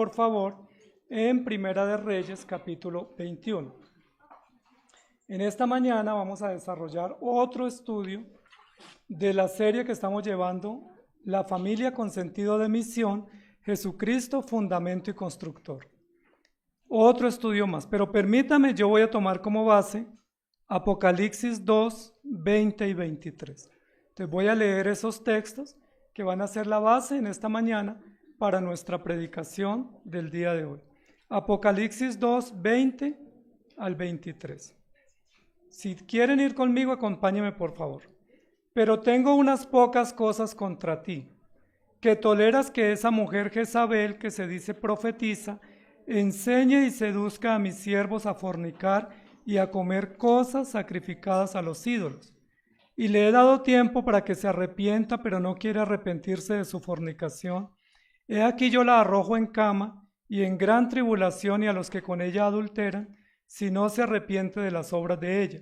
Por favor, en Primera de Reyes, capítulo 21. En esta mañana vamos a desarrollar otro estudio de la serie que estamos llevando, La familia con sentido de misión, Jesucristo, fundamento y constructor. Otro estudio más, pero permítame, yo voy a tomar como base Apocalipsis 2, 20 y 23. Entonces voy a leer esos textos que van a ser la base en esta mañana para nuestra predicación del día de hoy. Apocalipsis 2, 20 al 23. Si quieren ir conmigo, acompáñenme por favor. Pero tengo unas pocas cosas contra ti, que toleras que esa mujer Jezabel, que se dice profetiza, enseñe y seduzca a mis siervos a fornicar y a comer cosas sacrificadas a los ídolos. Y le he dado tiempo para que se arrepienta, pero no quiere arrepentirse de su fornicación. He aquí yo la arrojo en cama y en gran tribulación, y a los que con ella adulteran, si no se arrepiente de las obras de ella.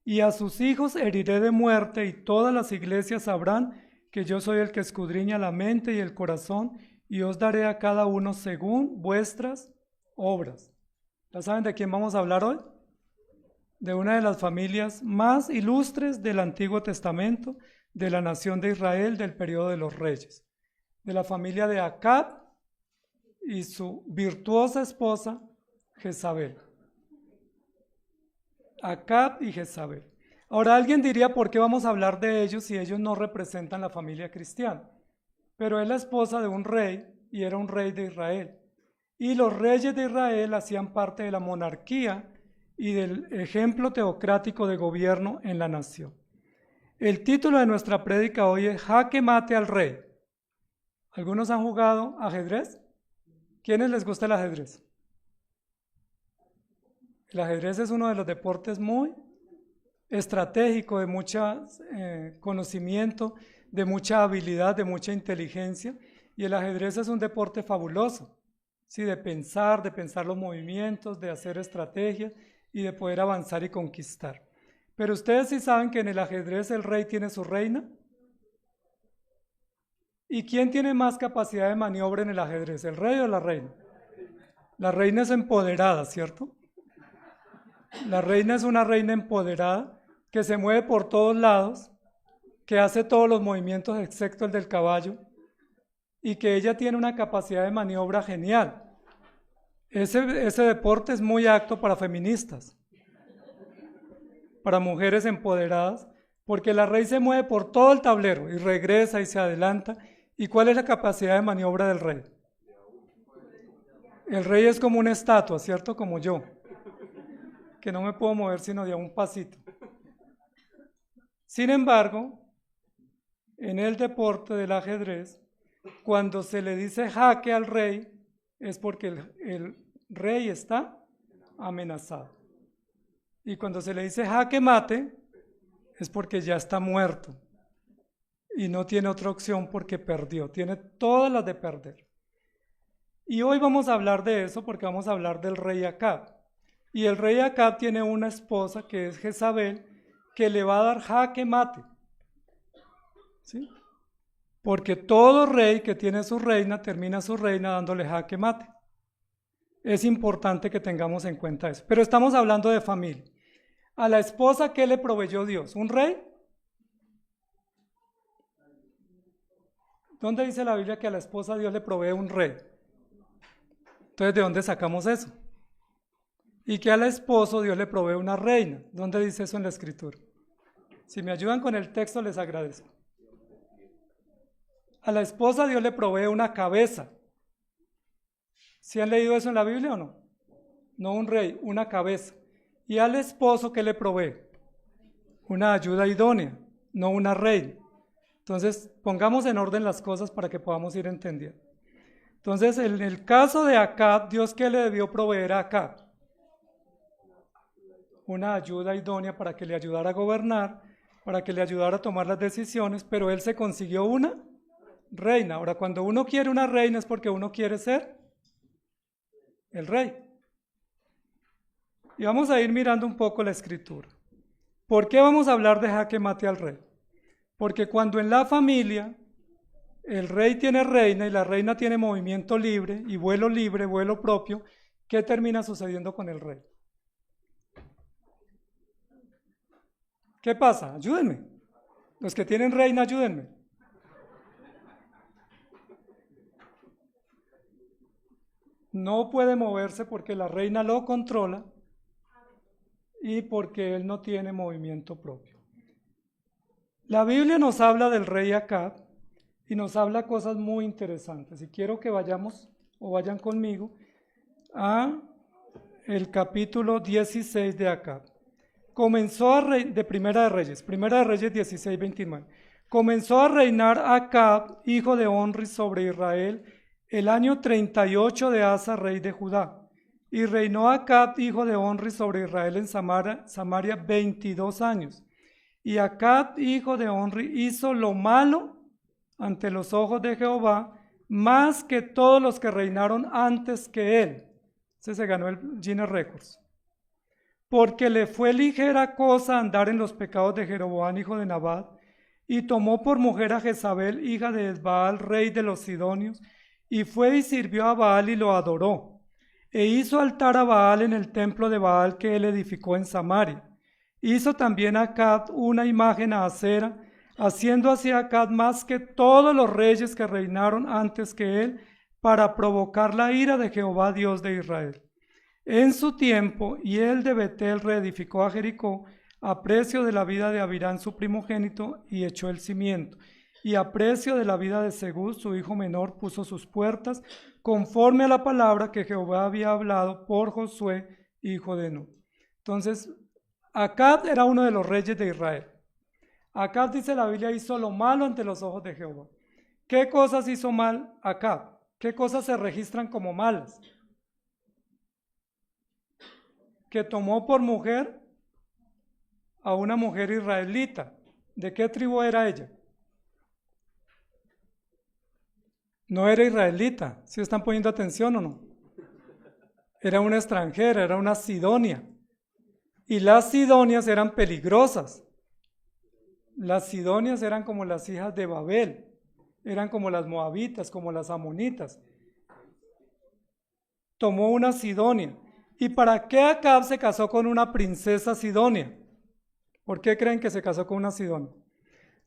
Y a sus hijos heriré de muerte, y todas las iglesias sabrán que yo soy el que escudriña la mente y el corazón, y os daré a cada uno según vuestras obras. ¿Ya saben de quién vamos a hablar hoy? De una de las familias más ilustres del Antiguo Testamento, de la nación de Israel del periodo de los reyes, de la familia de Acab y su virtuosa esposa Jezabel. Acab y Jezabel. Ahora alguien diría, ¿por qué vamos a hablar de ellos si ellos no representan la familia cristiana? Pero es la esposa de un rey y era un rey de Israel. Y los reyes de Israel hacían parte de la monarquía y del ejemplo teocrático de gobierno en la nación. El título de nuestra prédica hoy es Jaque mate al rey. ¿Algunos han jugado ajedrez? ¿Quiénes les gusta el ajedrez? El ajedrez es uno de los deportes muy estratégico, de mucho conocimiento, de mucha habilidad, de mucha inteligencia, y el ajedrez es un deporte fabuloso, ¿sí? De pensar los movimientos, de hacer estrategias y de poder avanzar y conquistar. Pero ustedes sí saben que en el ajedrez el rey tiene su reina. ¿Y quién tiene más capacidad de maniobra en el ajedrez, el rey o la reina? La reina es empoderada, ¿cierto? La reina es una reina empoderada que se mueve por todos lados, que hace todos los movimientos excepto el del caballo, y que ella tiene una capacidad de maniobra genial. Ese deporte es muy apto para feministas, para mujeres empoderadas, porque la reina se mueve por todo el tablero y regresa y se adelanta. ¿Y cuál es la capacidad de maniobra del rey? El rey es como una estatua, ¿cierto? Como yo, que no me puedo mover sino de a un pasito. Sin embargo, en el deporte del ajedrez, cuando se le dice jaque al rey, es porque el rey está amenazado. Y cuando se le dice jaque mate, es porque ya está muerto y no tiene otra opción porque perdió, tiene todas las de perder. Y hoy vamos a hablar de eso porque vamos a hablar del rey Acab. Y el rey Acab tiene una esposa que es Jezabel, que le va a dar jaque mate. ¿Sí? Porque todo rey que tiene su reina termina su reina dándole jaque mate. Es importante que tengamos en cuenta eso. Pero estamos hablando de familia. A la esposa, ¿qué le proveyó Dios? ¿Un rey? ¿Dónde dice la Biblia que a la esposa Dios le provee un rey? Entonces, ¿de dónde sacamos eso? Y que al esposo Dios le provee una reina. ¿Dónde dice eso en la Escritura? Si me ayudan con el texto, les agradezco. A la esposa Dios le provee una cabeza. ¿Sí han leído eso en la Biblia o no? No un rey, una cabeza. Y al esposo, ¿qué le provee? Una ayuda idónea, no una reina. Entonces, pongamos en orden las cosas para que podamos ir entendiendo. Entonces, en el caso de Acab, ¿Dios qué le debió proveer a Acab? Una ayuda idónea para que le ayudara a gobernar, para que le ayudara a tomar las decisiones, pero él se consiguió una reina. Ahora, cuando uno quiere una reina es porque uno quiere ser el rey. Y vamos a ir mirando un poco la Escritura. ¿Por qué vamos a hablar de jaque mate al rey? Porque cuando en la familia el rey tiene reina y la reina tiene movimiento libre, vuelo propio, ¿qué termina sucediendo con el rey? ¿Qué pasa? Ayúdenme. Los que tienen reina, ayúdenme. No puede moverse porque la reina lo controla y porque él no tiene movimiento propio. La Biblia nos habla del rey Acab y nos habla cosas muy interesantes. Y quiero que vayamos o vayan conmigo a el capítulo 16 de Acab. Comenzó de Primera de Reyes 16, 29. Comenzó a reinar Acab, hijo de Onri, sobre Israel, el año 38 de Asa, rey de Judá. Y reinó Acab, hijo de Onri, sobre Israel en Samaria 22 años. Y Acab, hijo de Onri, hizo lo malo ante los ojos de Jehová, más que todos los que reinaron antes que él. Se ganó el Guinness Records. Porque le fue ligera cosa andar en los pecados de Jeroboam, hijo de Nabat, y tomó por mujer a Jezabel, hija de Esbaal, rey de los Sidonios, y fue y sirvió a Baal y lo adoró. E hizo altar a Baal en el templo de Baal que él edificó en Samaria. Hizo también Acab una imagen a Acera, haciendo así Acab más que todos los reyes que reinaron antes que él, para provocar la ira de Jehová Dios de Israel. En su tiempo, y él de Betel reedificó a Jericó, a precio de la vida de Abirán su primogénito, y echó el cimiento. Y a precio de la vida de Segú, su hijo menor, puso sus puertas, conforme a la palabra que Jehová había hablado por Josué, hijo de Nun. Entonces, Acab era uno de los reyes de Israel. Acab, dice la Biblia, hizo lo malo ante los ojos de Jehová. ¿Qué cosas hizo mal Acab? ¿Qué cosas se registran como malas? Que tomó por mujer a una mujer israelita. ¿De qué tribu era ella? No era israelita. ¿Sí están poniendo atención o no? Era una extranjera, era una sidonia. Y las sidonias eran peligrosas. Las sidonias eran como las hijas de Babel, eran como las moabitas, como las amonitas. Tomó una sidonia. ¿Y para qué Acab se casó con una princesa sidonia? ¿Por qué creen que se casó con una sidonia?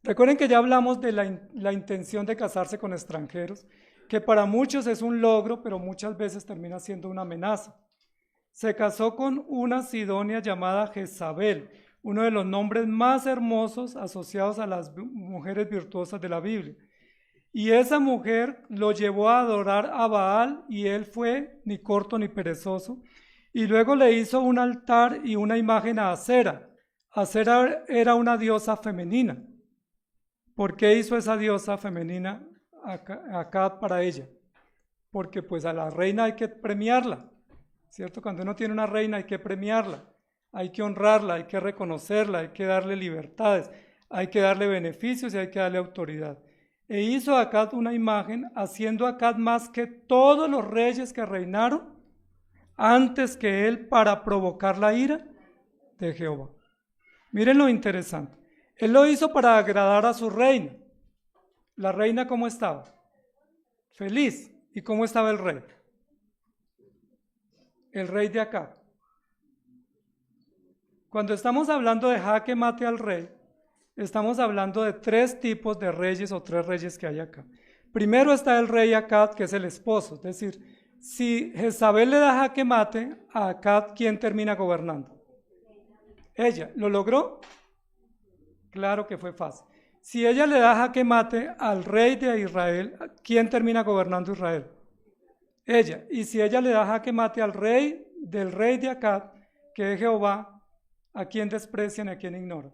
Recuerden que ya hablamos de la intención de casarse con extranjeros, que para muchos es un logro, pero muchas veces termina siendo una amenaza. Se casó con una sidonia llamada Jezabel, uno de los nombres más hermosos asociados a las mujeres virtuosas de la Biblia. Y esa mujer lo llevó a adorar a Baal y él fue ni corto ni perezoso. Y luego le hizo un altar y una imagen a Acera. Acera era una diosa femenina. ¿Por qué hizo esa diosa femenina acá para ella? Porque pues a la reina hay que premiarla, ¿cierto? Cuando uno tiene una reina hay que premiarla, hay que honrarla, hay que reconocerla, hay que darle libertades, hay que darle beneficios y hay que darle autoridad. E hizo Acab una imagen, haciendo Acab más que todos los reyes que reinaron antes que él, para provocar la ira de Jehová. Miren lo interesante. Él lo hizo para agradar a su reina. ¿La reina cómo estaba? Feliz. ¿Y cómo estaba el rey? El rey de Acab. Cuando estamos hablando de jaque mate al rey, estamos hablando de tres tipos de reyes o tres reyes que hay acá. Primero está el rey Acab, que es el esposo. Es decir, si Jezabel le da jaque mate a Acab, ¿quién termina gobernando? Ella. ¿Lo logró? Claro que fue fácil. Si ella le da jaque mate al rey de Israel, ¿quién termina gobernando Israel? Ella. Y si ella le da jaque mate al rey de Acab, que es Jehová, ¿a quién desprecian y a quién ignoran?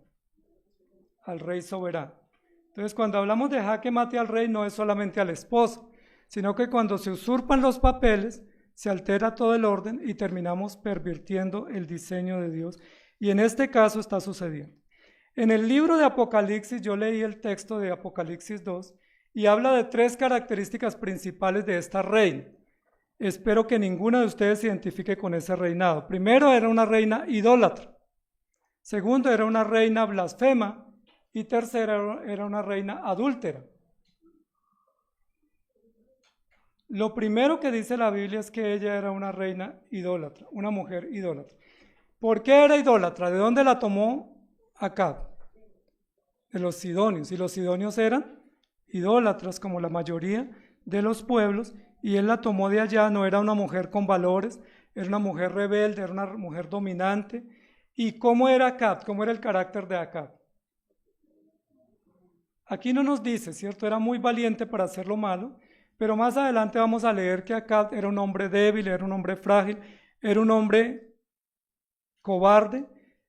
Al rey soberano. Entonces, cuando hablamos de jaque mate al rey, no es solamente al esposo, sino que cuando se usurpan los papeles, se altera todo el orden y terminamos pervirtiendo el diseño de Dios. Y en este caso está sucediendo. En el libro de Apocalipsis, yo leí el texto de Apocalipsis 2 y habla de tres características principales de esta reina. Espero que ninguna de ustedes se identifique con ese reinado. Primero, era una reina idólatra. Segundo, era una reina blasfema. Y tercera, era una reina adúltera. Lo primero que dice la Biblia es que ella era una reina idólatra, una mujer idólatra. ¿Por qué era idólatra? ¿De dónde la tomó Acab? De los sidonios. Y los sidonios eran idólatras, como la mayoría de los pueblos, y él la tomó de allá. No era una mujer con valores, era una mujer rebelde, era una mujer dominante. ¿Y cómo era Acab? ¿Cómo era el carácter de Acab? Aquí no nos dice, ¿cierto? Era muy valiente para hacer lo malo, pero más adelante vamos a leer que Acab era un hombre débil, era un hombre frágil, era un hombre cobarde,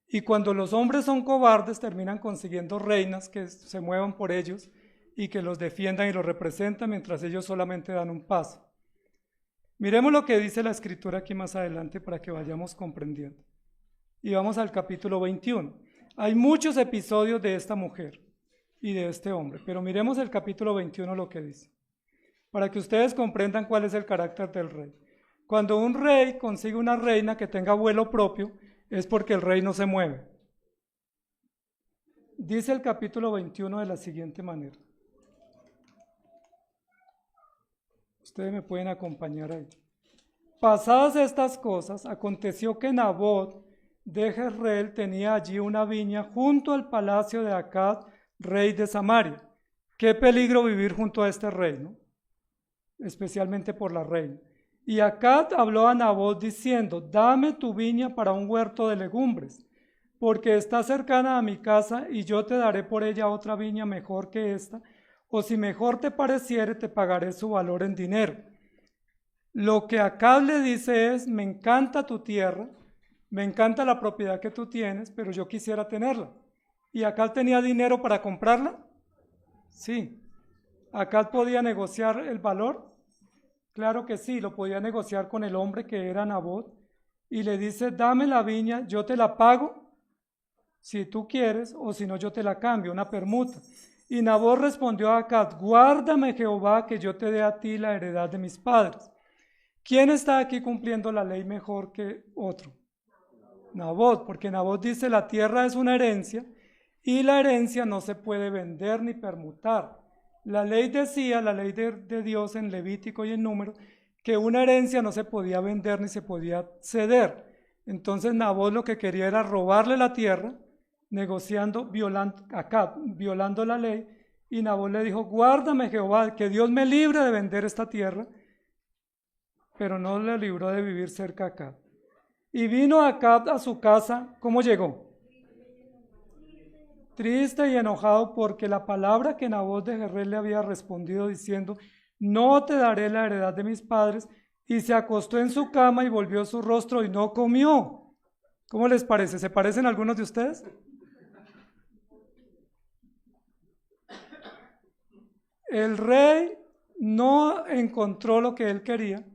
y cuando los hombres son cobardes terminan consiguiendo reinas que se muevan por ellos y que los defiendan y los representan mientras ellos solamente dan un paso. Miremos lo que dice la escritura aquí más adelante para que vayamos comprendiendo. Y vamos al capítulo 21. Hay muchos episodios de esta mujer y de este hombre, pero miremos el capítulo 21 lo que dice, para que ustedes comprendan cuál es el carácter del rey. Cuando un rey consigue una reina que tenga vuelo propio, es porque el rey no se mueve. Dice el capítulo 21 de la siguiente manera. Ustedes me pueden acompañar ahí. Pasadas estas cosas, aconteció que Nabot de Jezreel tenía allí una viña junto al palacio de Acab, rey de Samaria. Qué peligro vivir junto a este rey, ¿no? Especialmente por la reina. Y Acab habló a Nabot diciendo, dame tu viña para un huerto de legumbres, porque está cercana a mi casa y yo te daré por ella otra viña mejor que esta, o si mejor te pareciere, te pagaré su valor en dinero. Lo que Acab le dice es, me encanta tu tierra, me encanta la propiedad que tú tienes, pero yo quisiera tenerla. ¿Y Acab tenía dinero para comprarla? Sí. ¿Acab podía negociar el valor? Claro que sí, lo podía negociar con el hombre que era Nabot, y le dice, dame la viña, yo te la pago, si tú quieres, o si no yo te la cambio, una permuta. Y Nabot respondió a Acab, guárdame Jehová, que yo te dé a ti la heredad de mis padres. ¿Quién está aquí cumpliendo la ley mejor que otro? Nabot, porque Nabot dice, la tierra es una herencia, y la herencia no se puede vender ni permutar. La ley decía, la ley de Dios en Levítico y en Número, que una herencia no se podía vender ni se podía ceder. Entonces Nabot lo que quería era robarle la tierra, negociando, violando la ley, y Nabot le dijo, guárdame Jehová, que Dios me libre de vender esta tierra, pero no le libró de vivir cerca a Acab. Y vino Acab a su casa, ¿cómo llegó? Triste y enojado porque la palabra que Nabot de Jezreel le había respondido diciendo, no te daré la heredad de mis padres, y se acostó en su cama y volvió su rostro y no comió. ¿Cómo les parece? ¿Se parecen algunos de ustedes? El rey no encontró lo que él quería,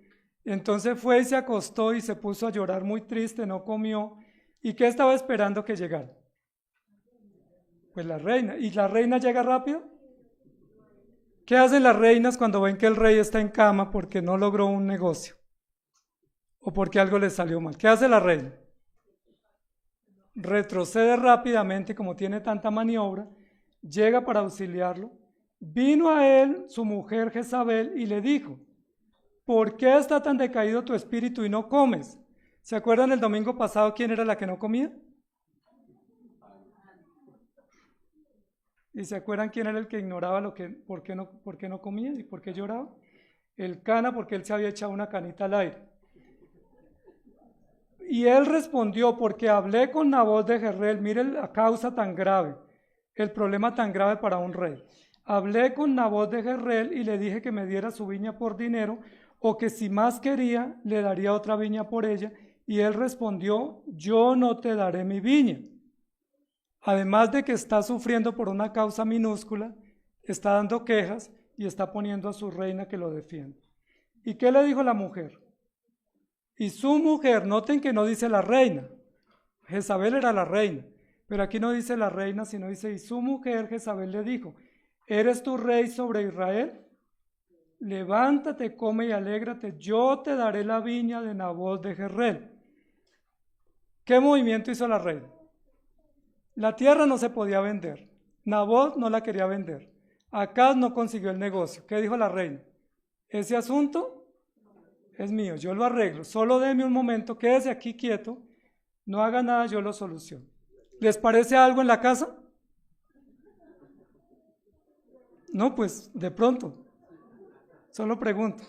entonces fue y se acostó y se puso a llorar muy triste, no comió. ¿Y qué estaba esperando que llegara? Pues la reina. ¿Y la reina llega rápido? ¿Qué hacen las reinas cuando ven que el rey está en cama porque no logró un negocio? O porque algo le salió mal. ¿Qué hace la reina? Retrocede rápidamente, como tiene tanta maniobra, llega para auxiliarlo. Vino a él su mujer Jezabel y le dijo, ¿por qué está tan decaído tu espíritu y no comes? ¿Se acuerdan el domingo pasado quién era la que no comía? ¿Y se acuerdan quién era el que ignoraba por qué no comía y por qué lloraba? El Cana, porque él se había echado una canita al aire. Y él respondió, porque hablé con Nabot de Jezreel, mire la causa tan grave, el problema tan grave para un rey. Hablé con Nabot de Jezreel y le dije que me diera su viña por dinero, o que si más quería, le daría otra viña por ella. Y él respondió, yo no te daré mi viña. Además de que está sufriendo por una causa minúscula, está dando quejas y está poniendo a su reina que lo defienda. ¿Y qué le dijo la mujer? Y su mujer, noten que no dice la reina, Jezabel era la reina, pero aquí no dice la reina, sino dice, y su mujer Jezabel le dijo, ¿eres tu rey sobre Israel? Levántate, come y alégrate, yo te daré la viña de Nabot de Jezreel. ¿Qué movimiento hizo la reina? La tierra no se podía vender, Nabot no la quería vender, Acab no consiguió el negocio. ¿Qué dijo la reina? Ese asunto es mío, yo lo arreglo, solo deme un momento, quédese aquí quieto, no haga nada, yo lo soluciono. ¿Les parece algo en la casa? No, pues de pronto, solo pregunto.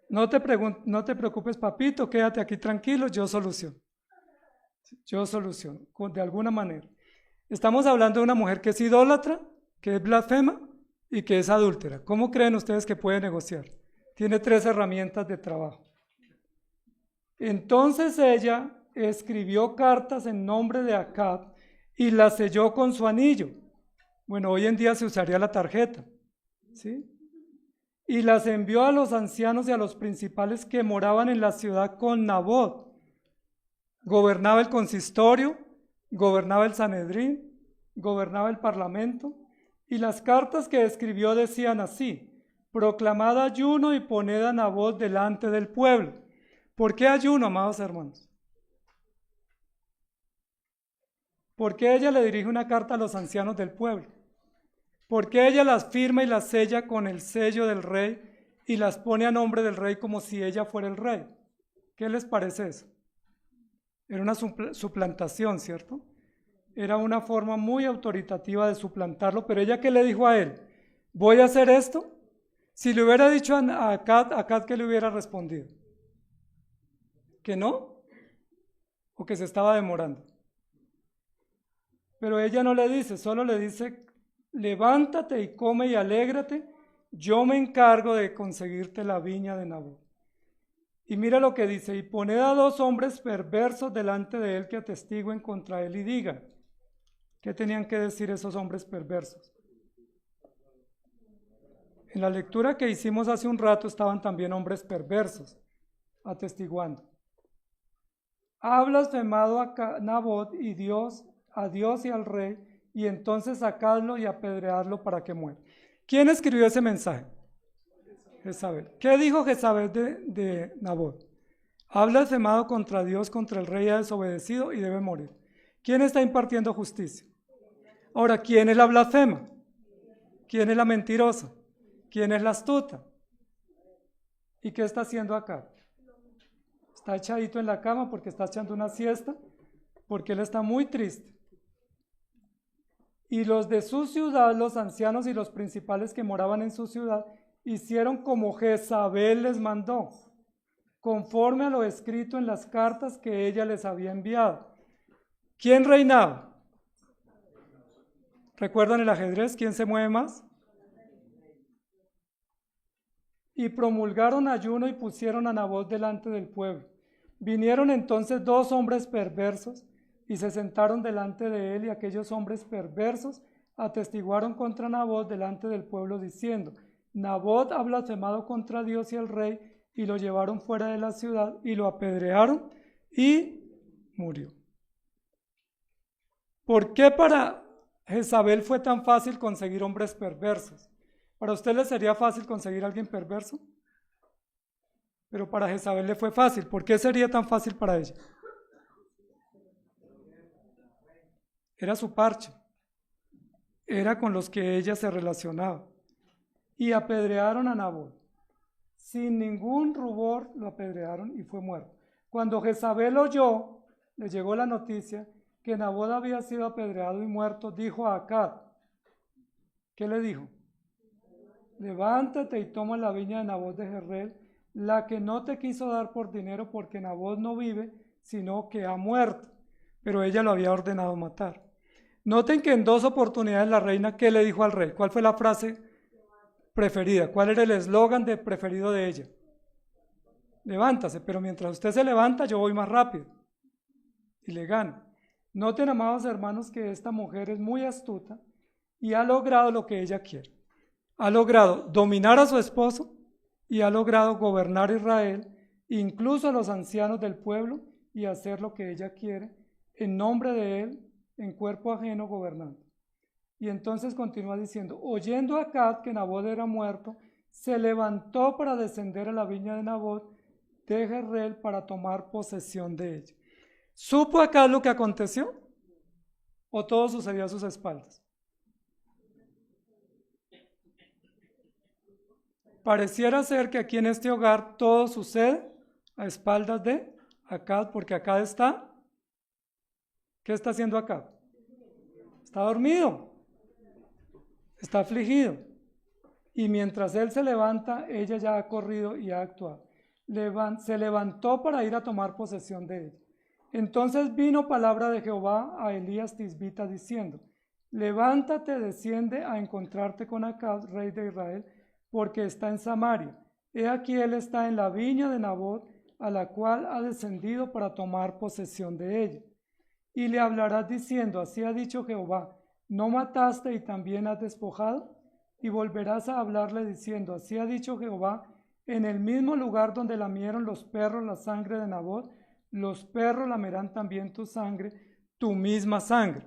No te preocupes, papito, quédate aquí tranquilo, yo soluciono, de alguna manera. Estamos hablando de una mujer que es idólatra, que es blasfema y que es adúltera. ¿Cómo creen ustedes que puede negociar? Tiene 3 herramientas de trabajo. Entonces ella escribió cartas en nombre de Acab y las selló con su anillo. Bueno, hoy en día se usaría la tarjeta, ¿sí? Y las envió a los ancianos y a los principales que moraban en la ciudad con Nabot. Gobernaba el consistorio, gobernaba el Sanedrín, gobernaba el parlamento, y las cartas que escribió decían así: proclamad ayuno y poned a Nabot delante del pueblo. ¿Por qué ayuno, amados hermanos? ¿Por qué ella le dirige una carta a los ancianos del pueblo? ¿Por qué ella las firma y las sella con el sello del rey y las pone a nombre del rey como si ella fuera el rey? ¿Qué les parece eso? Era una suplantación, ¿cierto? Era una forma muy autoritativa de suplantarlo, pero ella, ¿qué le dijo a él? ¿Voy a hacer esto? Si le hubiera dicho a Acab, ¿qué le hubiera respondido? ¿Que no? ¿O que se estaba demorando? Pero ella no le dice, solo le dice: levántate y come y alégrate, yo me encargo de conseguirte la viña de Nabot. Y mira lo que dice: y poned a 2 hombres perversos delante de él que atestiguen contra él y digan. ¿Qué tenían que decir esos hombres perversos? En la lectura que hicimos hace un rato estaban también hombres perversos atestiguando. Ha blasfemado a Nabot y a Dios y al rey, y entonces sacadlo y apedreadlo para que muera. ¿Quién escribió ese mensaje? Jezabel. ¿Qué dijo Jezabel de Nabot? Ha blasfemado contra Dios, contra el rey, ha desobedecido y debe morir. ¿Quién está impartiendo justicia? Ahora, ¿quién es la blasfema? ¿Quién es la mentirosa? ¿Quién es la astuta? ¿Y qué está haciendo acá? Está echadito en la cama porque está echando una siesta, porque él está muy triste. Y los de su ciudad, los ancianos y los principales que moraban en su ciudad, hicieron como Jezabel les mandó, conforme a lo escrito en las cartas que ella les había enviado. ¿Quién reinaba? ¿Recuerdan el ajedrez? ¿Quién se mueve más? Y promulgaron ayuno y pusieron a Nabot delante del pueblo. Vinieron entonces 2 hombres perversos y se sentaron delante de él, y aquellos hombres perversos atestiguaron contra Nabot delante del pueblo diciendo: Nabot ha blasfemado contra Dios y el rey, y lo llevaron fuera de la ciudad y lo apedrearon y murió. ¿Por qué para Jezabel fue tan fácil conseguir hombres perversos? ¿Para usted le sería fácil conseguir a alguien perverso? Pero para Jezabel le fue fácil. ¿Por qué sería tan fácil para ella? Era su parche. Era con los que ella se relacionaba. Y apedrearon a Nabot. Sin ningún rubor lo apedrearon y fue muerto. Cuando Jezabel oyó, le llegó la noticia que Nabot había sido apedreado y muerto, dijo a Acab. ¿Qué le dijo? Levántate y toma la viña de Nabot de Jezreel, la que no te quiso dar por dinero, porque Nabot no vive, sino que ha muerto. Pero ella lo había ordenado matar. Noten que en 2 oportunidades la reina, ¿qué le dijo al rey? ¿Cuál fue la frase preferida? ¿Cuál era el eslogan preferido de ella? Levántase, pero mientras usted se levanta, yo voy más rápido. Y le gano. Noten, amados hermanos, que esta mujer es muy astuta y ha logrado lo que ella quiere. Ha logrado dominar a su esposo y ha logrado gobernar Israel, incluso a los ancianos del pueblo, y hacer lo que ella quiere en nombre de él, en cuerpo ajeno, gobernando. Y entonces continúa diciendo: oyendo a Acab que Nabot era muerto, se levantó para descender a la viña de Nabot de Jezreel para tomar posesión de ella. ¿Supo Acab lo que aconteció? ¿O todo sucedió a sus espaldas? Pareciera ser que aquí en este hogar todo sucede a espaldas de Acab, porque Acab está, ¿qué está haciendo Acab? Está dormido, está afligido. Y mientras él se levanta, ella ya ha corrido y ha actuado. Se levantó para ir a tomar posesión de ella. Entonces vino palabra de Jehová a Elías Tisbita diciendo: levántate, desciende a encontrarte con Acab, rey de Israel, porque está en Samaria. He aquí él está en la viña de Nabot, a la cual ha descendido para tomar posesión de ella. Y le hablarás diciendo: así ha dicho Jehová, ¿no mataste y también has despojado? Y volverás a hablarle diciendo: así ha dicho Jehová, en el mismo lugar donde lamieron los perros la sangre de Nabot, los perros lamerán también tu sangre, tu misma sangre.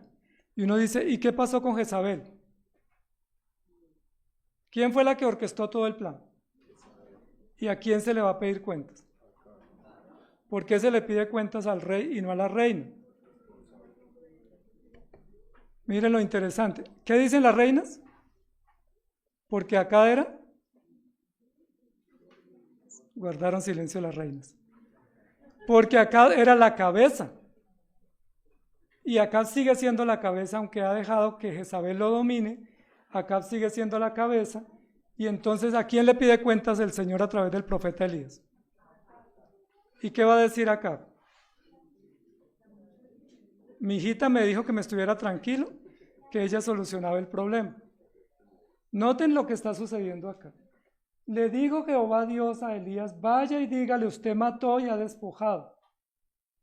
Y uno dice: ¿y qué pasó con Jezabel? ¿Quién fue la que orquestó todo el plan? ¿Y a quién se le va a pedir cuentas? ¿Por qué se le pide cuentas al rey y no a la reina? Miren lo interesante. ¿Qué dicen las reinas? Porque acá era, guardaron silencio las reinas, porque acá era la cabeza, y acá sigue siendo la cabeza, aunque ha dejado que Jezabel lo domine. Acá sigue siendo la cabeza. Y entonces, ¿a quién le pide cuentas el Señor a través del profeta Elías? ¿Y qué va a decir acá? Mi hijita me dijo que me estuviera tranquilo, que ella solucionaba el problema. Noten lo que está sucediendo acá. Le dijo Jehová Dios a Elías: vaya y dígale, usted mató y ha despojado.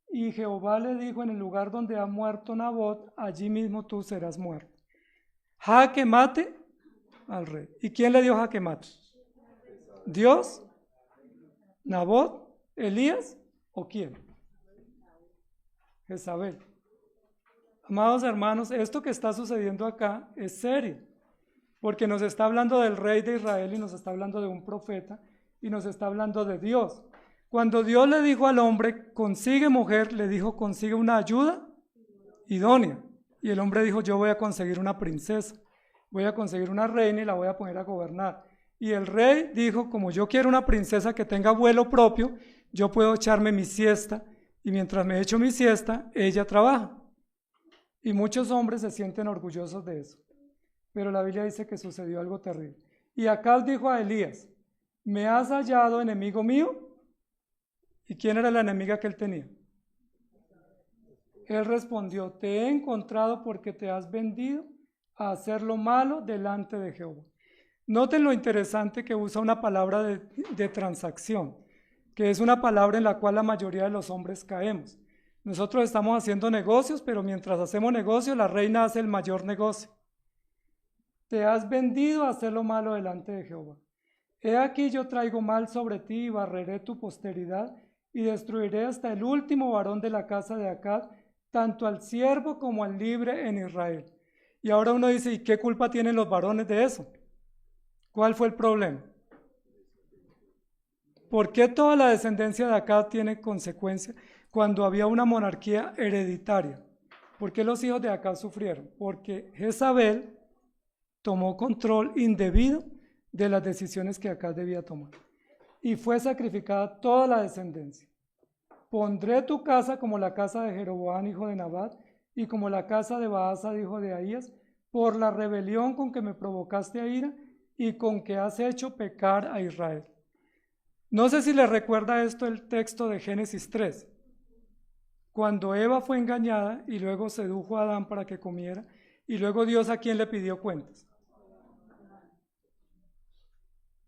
Y Jehová le dijo: en el lugar donde ha muerto Nabot, allí mismo tú serás muerto. Jaque mate al rey. ¿Y quién le dio jaque mate? ¿Dios? ¿Nabot? ¿Elías? ¿O quién? Jezabel. Amados hermanos, esto que está sucediendo acá es serio, porque nos está hablando del rey de Israel y nos está hablando de un profeta y nos está hablando de Dios. Cuando Dios le dijo al hombre: consigue mujer, le dijo: consigue una ayuda idónea. Y el hombre dijo: yo voy a conseguir una princesa, voy a conseguir una reina y la voy a poner a gobernar. Y el rey dijo: como yo quiero una princesa que tenga vuelo propio, yo puedo echarme mi siesta, y mientras me echo mi siesta, ella trabaja. Y muchos hombres se sienten orgullosos de eso. Pero la Biblia dice que sucedió algo terrible. Y Acab dijo a Elías: ¿me has hallado, enemigo mío? ¿Y quién era la enemiga que él tenía? Él respondió: te he encontrado porque te has vendido a hacer lo malo delante de Jehová. Noten lo interesante que usa una palabra de transacción, que es una palabra en la cual la mayoría de los hombres caemos. Nosotros estamos haciendo negocios, pero mientras hacemos negocios, la reina hace el mayor negocio. Te has vendido a hacer lo malo delante de Jehová. He aquí yo traigo mal sobre ti y barreré tu posteridad y destruiré hasta el último varón de la casa de Acab, tanto al siervo como al libre en Israel. Y ahora uno dice: ¿y qué culpa tienen los varones de eso? ¿Cuál fue el problema? ¿Por qué toda la descendencia de Acab tiene consecuencias cuando había una monarquía hereditaria? ¿Por qué los hijos de Acab sufrieron? Porque Jezabel tomó control indebido de las decisiones que Acab debía tomar. Y fue sacrificada toda la descendencia. Pondré tu casa como la casa de Jeroboam, hijo de Nabat, y como la casa de Baasa, hijo de Ahías, por la rebelión con que me provocaste a ira y con que has hecho pecar a Israel. No sé si les recuerda esto el texto de Génesis 3, cuando Eva fue engañada y luego sedujo a Adán para que comiera, y luego Dios ¿a quién le pidió cuentas?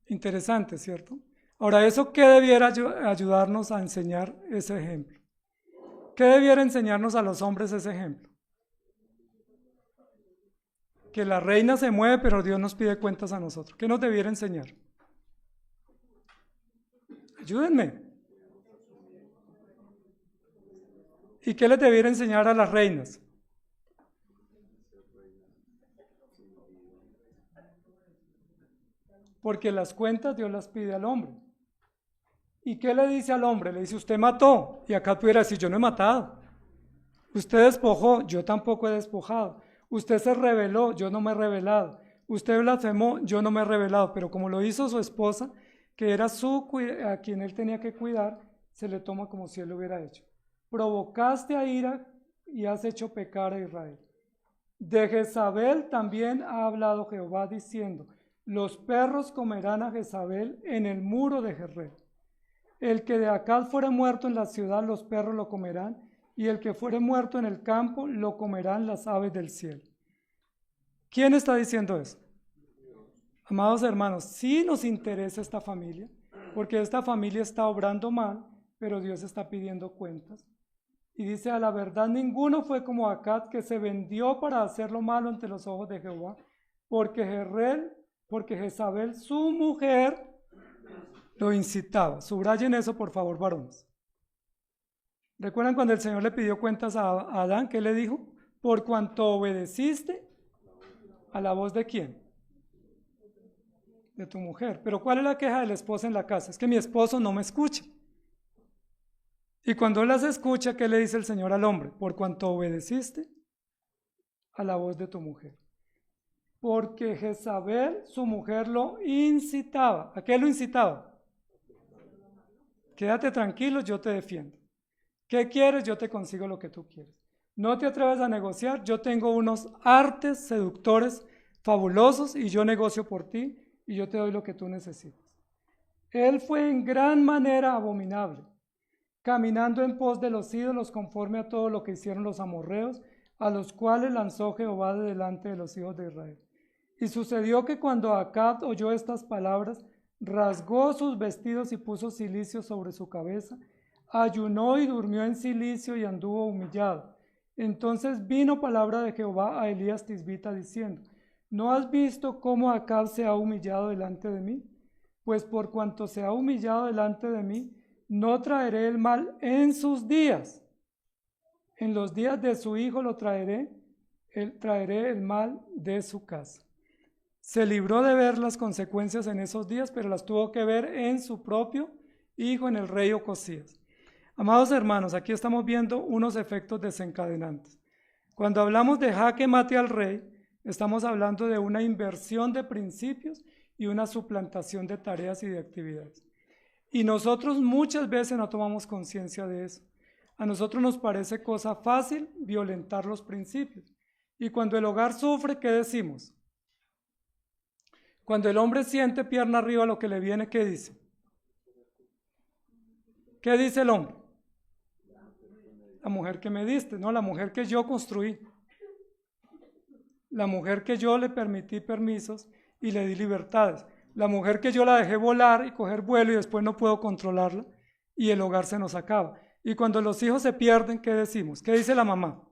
Interesante, ¿cierto? Ahora, ¿eso qué debiera ayudarnos a enseñar ese ejemplo? ¿Qué debiera enseñarnos a los hombres ese ejemplo? Que la reina se mueve, pero Dios nos pide cuentas a nosotros. ¿Qué nos debiera enseñar? Ayúdenme. ¿Y qué les debiera enseñar a las reinas? Porque las cuentas Dios las pide al hombre. ¿Y qué le dice al hombre? Le dice: usted mató. Y acá pudiera decir: yo no he matado. Usted despojó, yo tampoco he despojado. Usted se rebeló, yo no me he rebelado. Usted blasfemó, yo no me he revelado, pero como lo hizo su esposa, que era a quien él tenía que cuidar, se le toma como si él lo hubiera hecho. Provocaste a ira y has hecho pecar a Israel. De Jezabel también ha hablado Jehová diciendo, los perros comerán a Jezabel en el muro de Jezreel. El que de Acaz fuere muerto en la ciudad, los perros lo comerán, y el que fuere muerto en el campo, lo comerán las aves del cielo. ¿Quién está diciendo eso? Amados hermanos, sí nos interesa esta familia, porque esta familia está obrando mal, pero Dios está pidiendo cuentas. Y dice, a la verdad ninguno fue como Acaz, que se vendió para hacer lo malo ante los ojos de Jehová, porque Jezabel, su mujer, lo incitaba. Subrayen eso, por favor, varones. ¿Recuerdan cuando el Señor le pidió cuentas a Adán? ¿Qué le dijo? Por cuanto obedeciste a la voz de quién? De tu mujer. Pero ¿cuál es la queja de la esposa en la casa? Es que mi esposo no me escucha. Y cuando él las escucha, ¿qué le dice el Señor al hombre? Por cuanto obedeciste a la voz de tu mujer. Porque Jezabel, su mujer, lo incitaba. ¿A qué lo incitaba? Quédate tranquilo, yo te defiendo. ¿Qué quieres? Yo te consigo lo que tú quieres. No te atreves a negociar, yo tengo unos artes seductores fabulosos y yo negocio por ti y yo te doy lo que tú necesitas. Él fue en gran manera abominable, caminando en pos de los ídolos conforme a todo lo que hicieron los amorreos, a los cuales lanzó Jehová de delante de los hijos de Israel. Y sucedió que cuando Acaz oyó estas palabras, rasgó sus vestidos y puso cilicio sobre su cabeza, ayunó y durmió en cilicio y anduvo humillado. Entonces vino palabra de Jehová a Elías Tisbita diciendo, ¿no has visto cómo Acaz se ha humillado delante de mí? Pues por cuanto se ha humillado delante de mí, no traeré el mal en sus días. En los días de su hijo lo traeré el mal de su casa. Se libró de ver las consecuencias en esos días, pero las tuvo que ver en su propio hijo, en el rey Ocosías. Amados hermanos, aquí estamos viendo unos efectos desencadenantes. Cuando hablamos de jaque mate al rey, estamos hablando de una inversión de principios y una suplantación de tareas y de actividades. Y nosotros muchas veces no tomamos conciencia de eso. A nosotros nos parece cosa fácil violentar los principios. Y cuando el hogar sufre, ¿qué decimos? Cuando el hombre siente pierna arriba lo que le viene, ¿qué dice? ¿Qué dice el hombre? La mujer que me diste, no, la mujer que yo construí. La mujer que yo le permití permisos y le di libertades. La mujer que yo la dejé volar y coger vuelo y después no puedo controlarla y el hogar se nos acaba. Y cuando los hijos se pierden, ¿qué decimos? ¿Qué dice la mamá?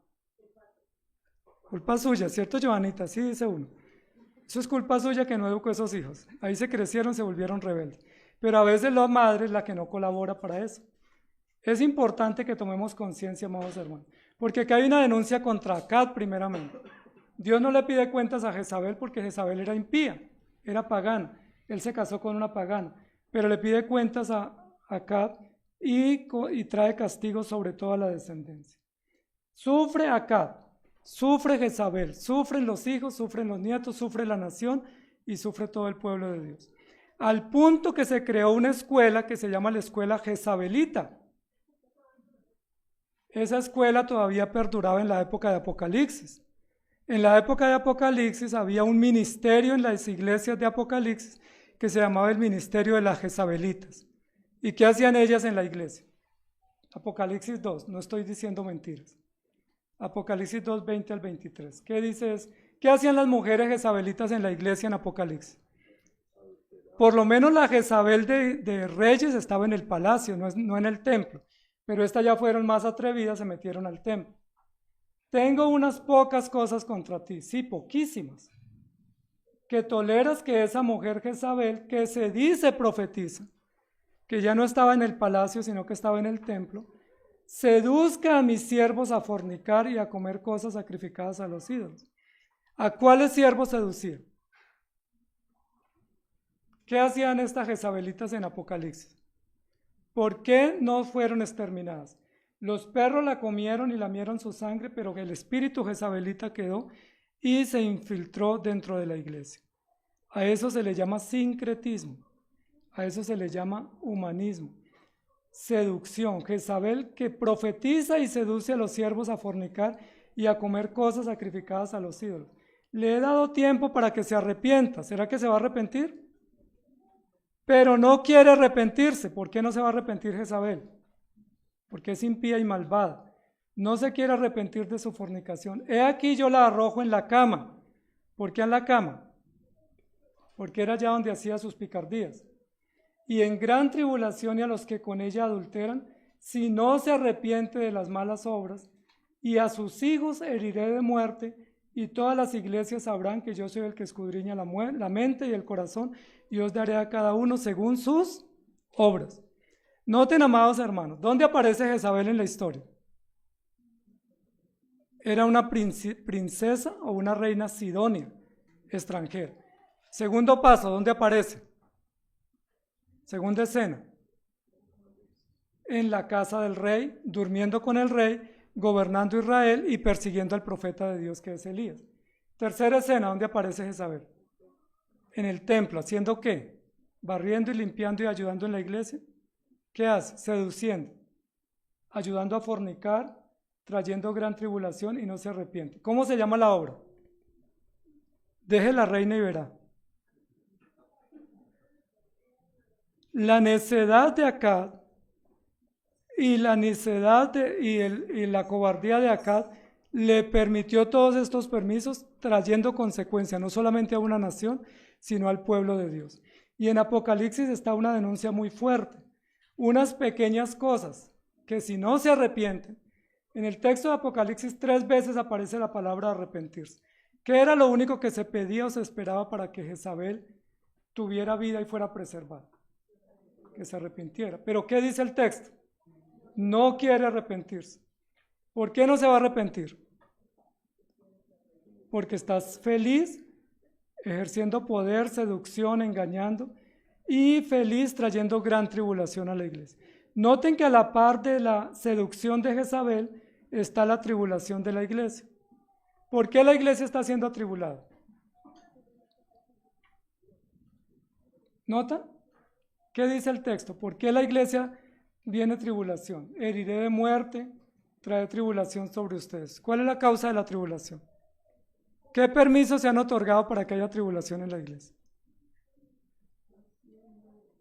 Culpa suya, ¿cierto, Joanita? Sí, dice uno. Eso es culpa suya que no educó a esos hijos. Ahí se crecieron, se volvieron rebeldes. Pero a veces la madre es la que no colabora para eso. Es importante que tomemos conciencia, amados hermanos, porque acá hay una denuncia contra Acaz primeramente. Dios no le pide cuentas a Jezabel porque Jezabel era impía, era pagana. Él se casó con una pagana, pero le pide cuentas a Acaz y trae castigo sobre toda la descendencia. Sufre Acaz, sufre Jezabel, sufren los hijos, sufren los nietos, sufre la nación y sufre todo el pueblo de Dios. Al punto que se creó una escuela que se llama la escuela Jezabelita. Esa escuela todavía perduraba en la época de Apocalipsis. En la época de Apocalipsis había un ministerio en las iglesias de Apocalipsis que se llamaba el ministerio de las Jezabelitas. ¿Y qué hacían ellas en la iglesia? Apocalipsis 2, no estoy diciendo mentiras. Apocalipsis 2, 20 al 23. ¿Qué dice eso? ¿Qué hacían las mujeres jezabelitas en la iglesia en Apocalipsis? Por lo menos la Jezabel de Reyes estaba en el palacio, no en el templo. Pero estas ya fueron más atrevidas, se metieron al templo. Tengo unas pocas cosas contra ti, sí, poquísimas. Que toleras que esa mujer Jezabel, que se dice profetiza, que ya no estaba en el palacio, sino que estaba en el templo, seduzca a mis siervos a fornicar y a comer cosas sacrificadas a los ídolos. ¿A cuáles siervos seducía? ¿Qué hacían estas Jezabelitas en Apocalipsis? ¿Por qué no fueron exterminadas? Los perros la comieron y lamieron su sangre, pero el espíritu jezabelita quedó y se infiltró dentro de la iglesia. A eso se le llama sincretismo, a eso se le llama humanismo, seducción. Jezabel que profetiza y seduce a los siervos a fornicar y a comer cosas sacrificadas a los ídolos. Le he dado tiempo para que se arrepienta. ¿Será que se va a arrepentir? Pero no quiere arrepentirse. ¿Por qué no se va a arrepentir Jezabel? Porque es impía y malvada. No se quiere arrepentir de su fornicación. He aquí yo la arrojo en la cama. ¿Por qué en la cama? Porque era allá donde hacía sus picardías. Y en gran tribulación y a los que con ella adulteran, si no se arrepiente de las malas obras, y a sus hijos heriré de muerte, y todas las iglesias sabrán que yo soy el que escudriña la mente y el corazón, y os daré a cada uno según sus obras. Noten, amados hermanos, ¿dónde aparece Jezabel en la historia? Era una princesa o una reina sidonia, extranjera. Segundo paso, ¿dónde aparece? Segunda escena. En la casa del rey, durmiendo con el rey, gobernando Israel y persiguiendo al profeta de Dios que es Elías. Tercera escena, ¿dónde aparece Jezabel? En el templo, ¿haciendo qué? Barriendo y limpiando y ayudando en la iglesia. ¿Qué hace? Seduciendo, ayudando a fornicar, trayendo gran tribulación y no se arrepiente. ¿Cómo se llama la obra? Deje la reina y verá. La necedad de Acab y la necedad y la cobardía de Acab le permitió todos estos permisos, trayendo consecuencias no solamente a una nación, sino al pueblo de Dios. Y en Apocalipsis está una denuncia muy fuerte, unas pequeñas cosas que si no se arrepienten, en el texto de Apocalipsis 3 veces aparece la palabra arrepentirse. ¿Qué era lo único que se pedía o se esperaba para que Jezabel tuviera vida y fuera preservada? Que se arrepintiera. ¿Pero qué dice el texto? No quiere arrepentirse. ¿Por qué no se va a arrepentir? Porque estás feliz ejerciendo poder, seducción, engañando y feliz trayendo gran tribulación a la iglesia. Noten que a la par de la seducción de Jezabel está la tribulación de la iglesia. ¿Por qué la iglesia está siendo atribulada? ¿Notan? ¿Qué dice el texto? ¿Por qué la iglesia viene tribulación? Heriré de muerte, trae tribulación sobre ustedes. ¿Cuál es la causa de la tribulación? ¿Qué permisos se han otorgado para que haya tribulación en la iglesia?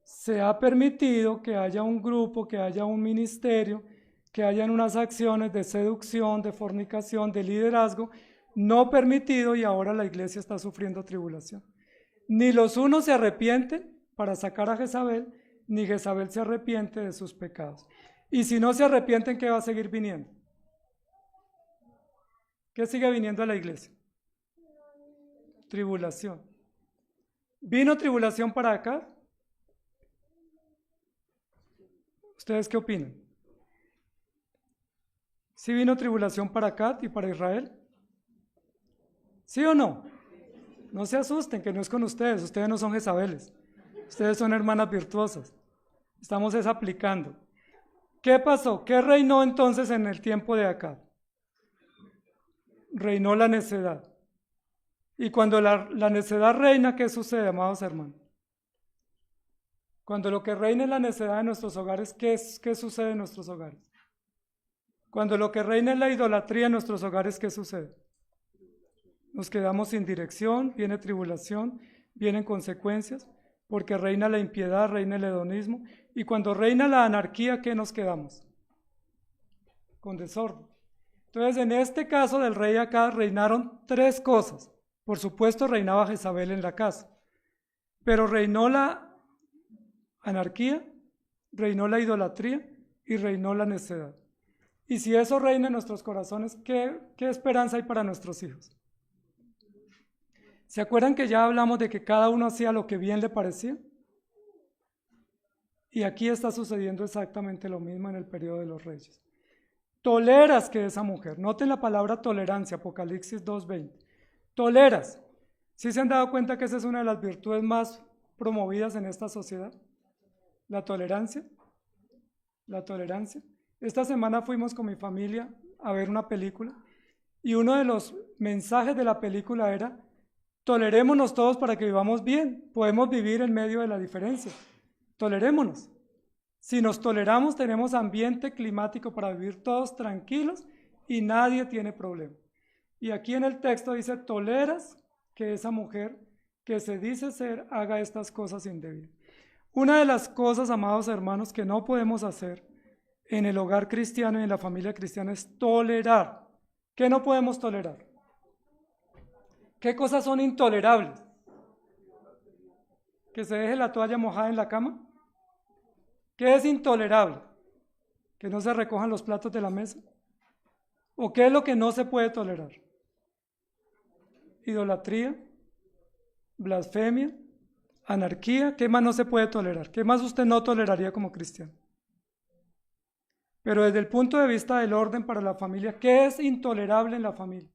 Se ha permitido que haya un grupo, que haya un ministerio, que hayan unas acciones de seducción, de fornicación, de liderazgo, no permitido, y ahora la iglesia está sufriendo tribulación. Ni los unos se arrepienten para sacar a Jezabel, ni Jezabel se arrepiente de sus pecados. Y si no se arrepienten, ¿qué va a seguir viniendo? ¿Qué sigue viniendo a la iglesia? Tribulación. ¿Vino tribulación para acá? ¿Ustedes qué opinan? ¿Sí vino tribulación para acá y para Israel? ¿Sí o no? No se asusten, que no es con ustedes. Ustedes no son Jezabeles. Ustedes son hermanas virtuosas. Estamos aplicando. ¿Qué pasó? ¿Qué reinó entonces en el tiempo de Acab? Reinó la necedad. Y cuando la necedad reina, ¿qué sucede, amados hermanos? Cuando lo que reina es la necedad en nuestros hogares, ¿qué sucede en nuestros hogares? Cuando lo que reina es la idolatría en nuestros hogares, ¿qué sucede? Nos quedamos sin dirección, viene tribulación, vienen consecuencias, porque reina la impiedad, reina el hedonismo, y cuando reina la anarquía, ¿qué nos quedamos? Con desorden. Entonces, en este caso del rey Acab reinaron tres cosas. Por supuesto, reinaba Jezabel en la casa, pero reinó la anarquía, reinó la idolatría y reinó la necedad. Y si eso reina en nuestros corazones, ¿qué esperanza hay para nuestros hijos? ¿Se acuerdan que ya hablamos de que cada uno hacía lo que bien le parecía? Y aquí está sucediendo exactamente lo mismo en el periodo de los reyes. Toleras que esa mujer, noten la palabra tolerancia, Apocalipsis 2:20. Toleras. ¿Sí se han dado cuenta que esa es una de las virtudes más promovidas en esta sociedad? La tolerancia. La tolerancia. Esta semana fuimos con mi familia a ver una película y uno de los mensajes de la película era Tolerémonos todos para que vivamos bien. Podemos vivir en medio de la diferencia. Tolerémonos. Si nos toleramos, tenemos ambiente climático para vivir todos tranquilos y nadie tiene problema. Y aquí en el texto dice, toleras que esa mujer que se dice ser haga estas cosas indebidas. Una de las cosas, amados hermanos, que no podemos hacer en el hogar cristiano y en la familia cristiana es tolerar. ¿Qué no podemos tolerar? ¿Qué cosas son intolerables? ¿Que se deje la toalla mojada en la cama? ¿Qué es intolerable? ¿Que no se recojan los platos de la mesa? ¿O qué es lo que no se puede tolerar? Idolatría, blasfemia, anarquía. ¿Qué más no se puede tolerar? ¿Qué más usted no toleraría como cristiano? Pero desde el punto de vista del orden para la familia, ¿qué es intolerable en la familia?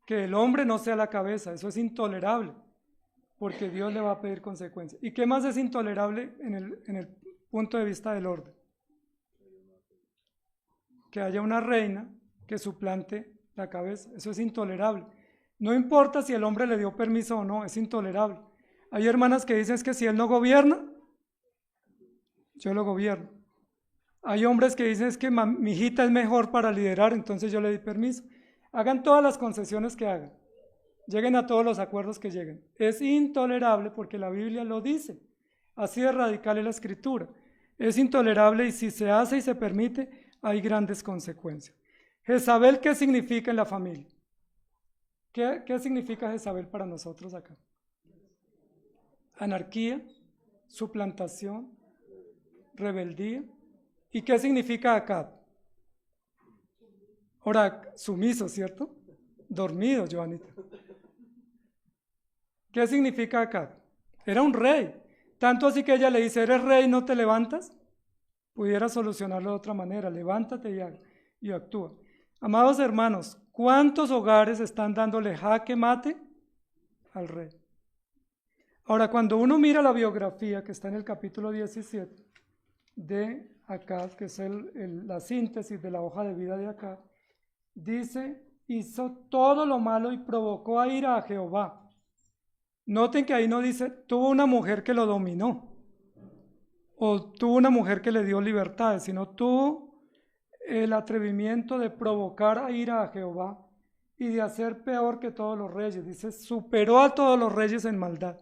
Que el hombre no sea la cabeza, eso es intolerable, porque Dios le va a pedir consecuencias. ¿Y qué más es intolerable en el punto de vista del orden? Que haya una reina que suplante la cabeza, eso es intolerable. No importa si el hombre le dio permiso o no, es intolerable. Hay hermanas que dicen que si él no gobierna, yo lo gobierno. Hay hombres que dicen que mi hijita es mejor para liderar, entonces yo le di permiso. Hagan todas las concesiones que hagan. Lleguen a todos los acuerdos que lleguen. Es intolerable porque la Biblia lo dice. Así de radical es la Escritura. Es intolerable y si se hace y se permite, hay grandes consecuencias. Jezabel, ¿qué significa en la familia? ¿Qué significa Jezabel para nosotros acá? Anarquía, suplantación, rebeldía. ¿Y qué significa Acab? Ahora, sumiso, ¿cierto? Dormido, Joanita. ¿Qué significa Acab? Era un rey. Tanto así que ella le dice, ¿eres rey y no te levantas? Pudiera solucionarlo de otra manera. Levántate y actúa. Amados hermanos, ¿cuántos hogares están dándole jaque mate al rey? Ahora, cuando uno mira la biografía que está en el capítulo 17 de Acab, que es la síntesis de la hoja de vida de Acab, dice, hizo todo lo malo y provocó a ira a Jehová. Noten que ahí no dice, tuvo una mujer que lo dominó, o tuvo una mujer que le dio libertades, sino tuvo el atrevimiento de provocar a ira a Jehová y de hacer peor que todos los reyes. Dice, superó a todos los reyes en maldad.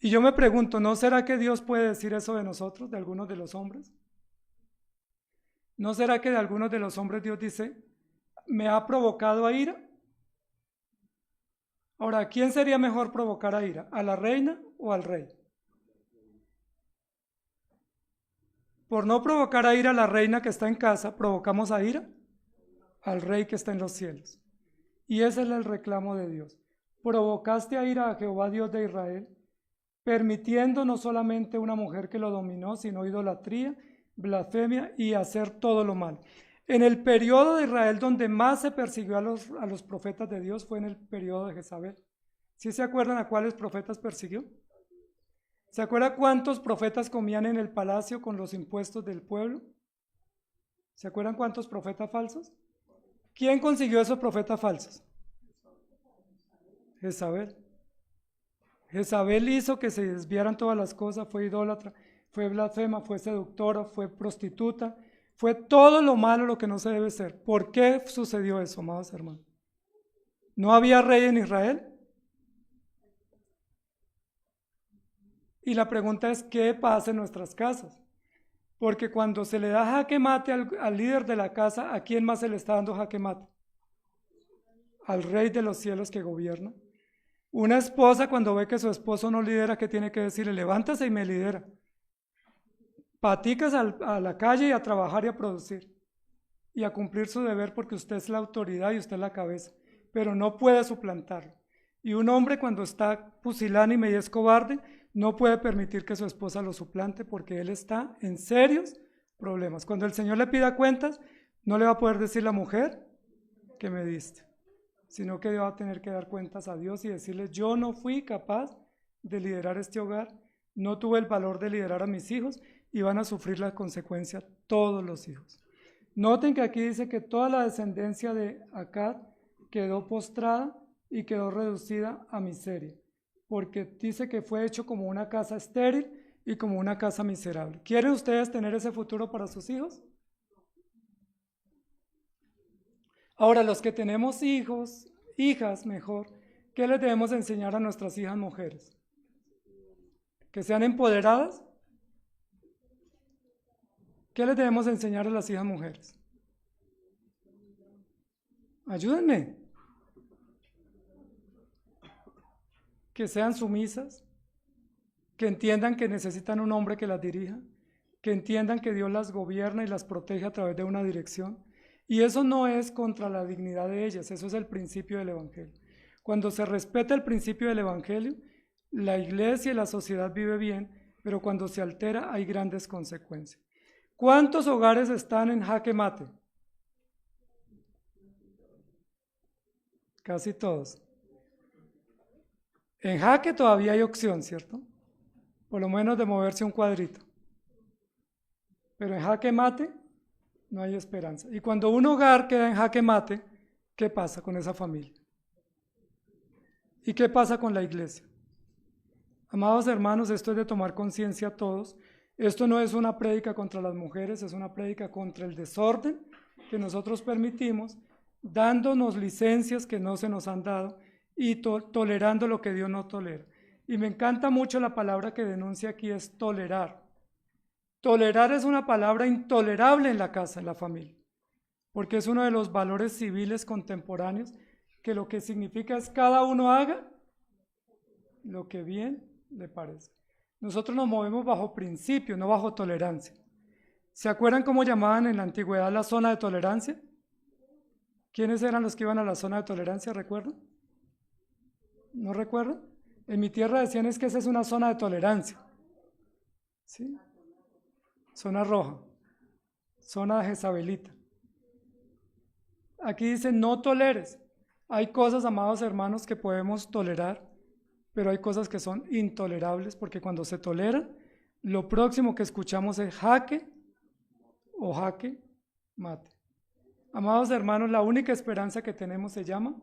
Y yo me pregunto, ¿no será que Dios puede decir eso de nosotros, de algunos de los hombres? ¿No será que de algunos de los hombres Dios dice, me ha provocado a ira? Ahora, ¿a quién sería mejor provocar a ira? ¿A la reina o al rey? Por no provocar a ira a la reina que está en casa, provocamos a ira al rey que está en los cielos. Y ese es el reclamo de Dios. Provocaste a ira a Jehová Dios de Israel, permitiendo no solamente una mujer que lo dominó, sino idolatría, blasfemia y hacer todo lo mal. En el periodo de Israel donde más se persiguió a los profetas de Dios fue en el periodo de Jezabel. ¿Sí se acuerdan a cuáles profetas persiguió? ¿Se acuerdan cuántos profetas comían en el palacio con los impuestos del pueblo? ¿Se acuerdan cuántos profetas falsos? ¿Quién consiguió esos profetas falsos? Jezabel. Jezabel hizo que se desviaran todas las cosas, fue idólatra, fue blasfema, fue seductora, fue prostituta, fue todo lo malo lo que no se debe ser. ¿Por qué sucedió eso, amados hermanos? ¿No había rey en Israel? Y la pregunta es, ¿qué pasa en nuestras casas? Porque cuando se le da jaque mate al líder de la casa, ¿a quién más se le está dando jaque mate? Al Rey de los cielos que gobierna. Una esposa cuando ve que su esposo no lidera, ¿qué tiene que decirle? Levántase y me lidera. Paticas a la calle y a trabajar y a producir. Y a cumplir su deber porque usted es la autoridad y usted es la cabeza. Pero no puede suplantarlo. Y un hombre cuando está pusilánime y es cobarde, no puede permitir que su esposa lo suplante porque él está en serios problemas. Cuando el Señor le pida cuentas, no le va a poder decir la mujer que me diste, sino que va a tener que dar cuentas a Dios y decirle, yo no fui capaz de liderar este hogar, no tuve el valor de liderar a mis hijos y van a sufrir la consecuencia todos los hijos. Noten que aquí dice que toda la descendencia de Acab quedó postrada y quedó reducida a miseria, porque dice que fue hecho como una casa estéril y como una casa miserable. ¿Quieren ustedes tener ese futuro para sus hijos? Ahora, los que tenemos hijos, hijas mejor, ¿qué les debemos enseñar a nuestras hijas mujeres? ¿Que sean empoderadas? ¿Qué les debemos enseñar a las hijas mujeres? Ayúdenme. Que sean sumisas, que entiendan que necesitan un hombre que las dirija, que entiendan que Dios las gobierna y las protege a través de una dirección. Y eso no es contra la dignidad de ellas, eso es el principio del Evangelio. Cuando se respeta el principio del Evangelio, la iglesia y la sociedad vive bien, pero cuando se altera hay grandes consecuencias. ¿Cuántos hogares están en jaque mate? Casi todos. En jaque todavía hay opción, ¿cierto? Por lo menos de moverse un cuadrito. Pero en jaque mate no hay esperanza. Y cuando un hogar queda en jaque mate, ¿qué pasa con esa familia? ¿Y qué pasa con la iglesia? Amados hermanos, esto es de tomar conciencia a todos. Esto no es una prédica contra las mujeres, es una prédica contra el desorden que nosotros permitimos, dándonos licencias que no se nos han dado y tolerando lo que Dios no tolera. Y me encanta mucho la palabra que denuncia aquí, es tolerar. Tolerar es una palabra intolerable en la casa, en la familia, porque es uno de los valores civiles contemporáneos, que lo que significa es cada uno haga lo que bien le parece. Nosotros nos movemos bajo principio, no bajo tolerancia. ¿Se acuerdan cómo llamaban en la antigüedad la zona de tolerancia? ¿Quiénes eran los que iban a la zona de tolerancia? ¿Recuerdan? ¿No recuerdan? En mi tierra decían es que esa es una zona de tolerancia. ¿Sí? Zona roja, zona de Jezabelita. Aquí dice no toleres. Hay cosas, amados hermanos, que podemos tolerar, pero hay cosas que son intolerables, porque cuando se toleran, lo próximo que escuchamos es jaque o jaque mate. Amados hermanos, la única esperanza que tenemos se llama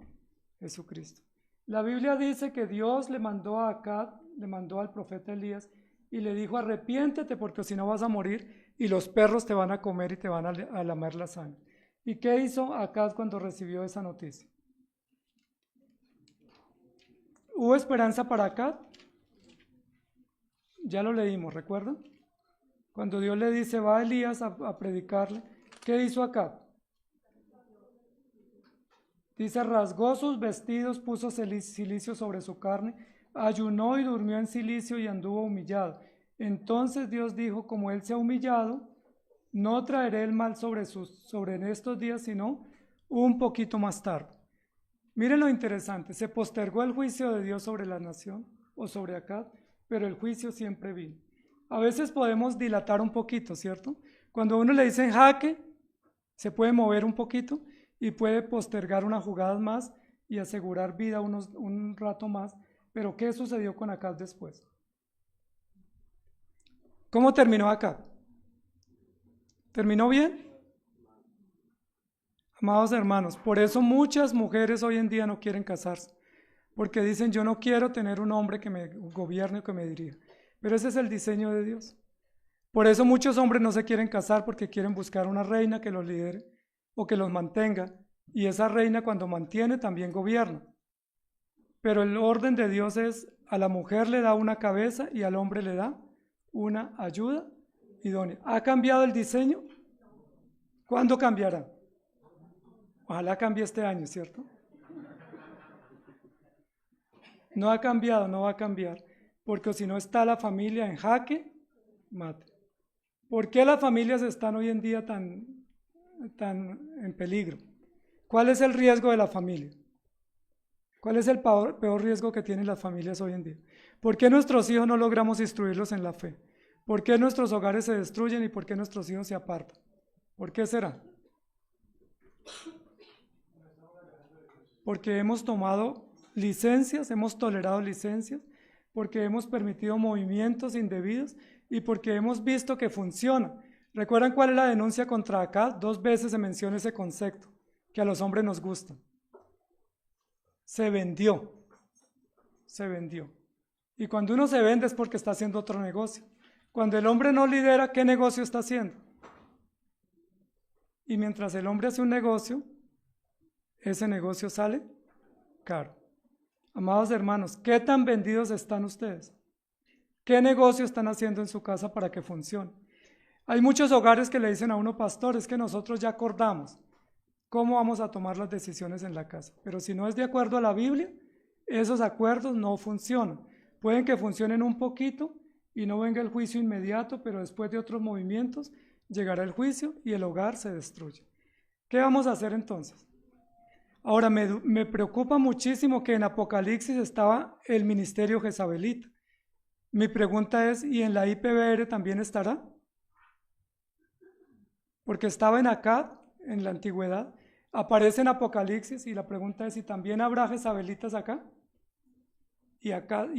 Jesucristo. La Biblia dice que Dios le mandó a Acab, le mandó al profeta Elías y le dijo: arrepiéntete porque si no vas a morir y los perros te van a comer y te van a lamer la sangre. ¿Y qué hizo Acab cuando recibió esa noticia? ¿Hubo esperanza para Acab? Ya lo leímos, ¿recuerdan? Cuando Dios le dice, va Elías a predicarle, ¿qué hizo Acab? Dice, rasgó sus vestidos, puso cilicio sobre su carne, ayunó y durmió en cilicio y anduvo humillado. Entonces Dios dijo, como él se ha humillado, no traeré el mal sobre estos días, sino un poquito más tarde. Miren lo interesante, se postergó el juicio de Dios sobre la nación o sobre Acab, pero el juicio siempre vino. A veces podemos dilatar un poquito, ¿cierto? Cuando a uno le dicen jaque, se puede mover un poquito y puede postergar unas jugadas más y asegurar vida un rato más. Pero ¿qué sucedió con Acab después? ¿Cómo terminó Acab? ¿Terminó bien? Amados hermanos, por eso muchas mujeres hoy en día no quieren casarse, porque dicen, yo no quiero tener un hombre que me gobierne o que me dirija. Pero ese es el diseño de Dios. Por eso muchos hombres no se quieren casar, porque quieren buscar una reina que los lidere o que los mantenga, y esa reina cuando mantiene también gobierna. Pero el orden de Dios es, a la mujer le da una cabeza y al hombre le da una ayuda idónea. ¿Ha cambiado el diseño? ¿Cuándo cambiará? Ojalá cambie este año, ¿cierto? No ha cambiado, no va a cambiar, porque si no está la familia en jaque mate. ¿Por qué las familias están hoy en día tan en peligro? ¿Cuál es el riesgo de la familia? ¿Cuál es el peor riesgo que tienen las familias hoy en día? ¿Por qué nuestros hijos no logramos instruirlos en la fe? ¿Por qué nuestros hogares se destruyen y por qué nuestros hijos se apartan? ¿Por qué será? Porque hemos tomado licencias, hemos tolerado licencias, porque hemos permitido movimientos indebidos y porque hemos visto que funciona. ¿Recuerdan cuál es la denuncia contra Acab? 2 veces se menciona ese concepto, que a los hombres nos gusta. se vendió. Se vendió. Y cuando uno se vende es porque está haciendo otro negocio. Cuando el hombre no lidera, ¿qué negocio está haciendo? Y mientras el hombre hace un negocio, ese negocio sale caro. Amados hermanos, ¿qué tan vendidos están ustedes? ¿Qué negocio están haciendo en su casa para que funcione? Hay muchos hogares que le dicen a uno, pastor, es que nosotros ya acordamos cómo vamos a tomar las decisiones en la casa. Pero si no es de acuerdo a la Biblia, esos acuerdos no funcionan. Pueden que funcionen un poquito y no venga el juicio inmediato, pero después de otros movimientos llegará el juicio y el hogar se destruye. ¿Qué vamos a hacer entonces? Ahora, me preocupa muchísimo que en Apocalipsis estaba el ministerio jezabelita. Mi pregunta es, ¿y en la IPBR también estará? Porque estaba en Acad, en la antigüedad, aparece en Apocalipsis y la pregunta es, ¿y también habrá jezabelitas acá? ¿Y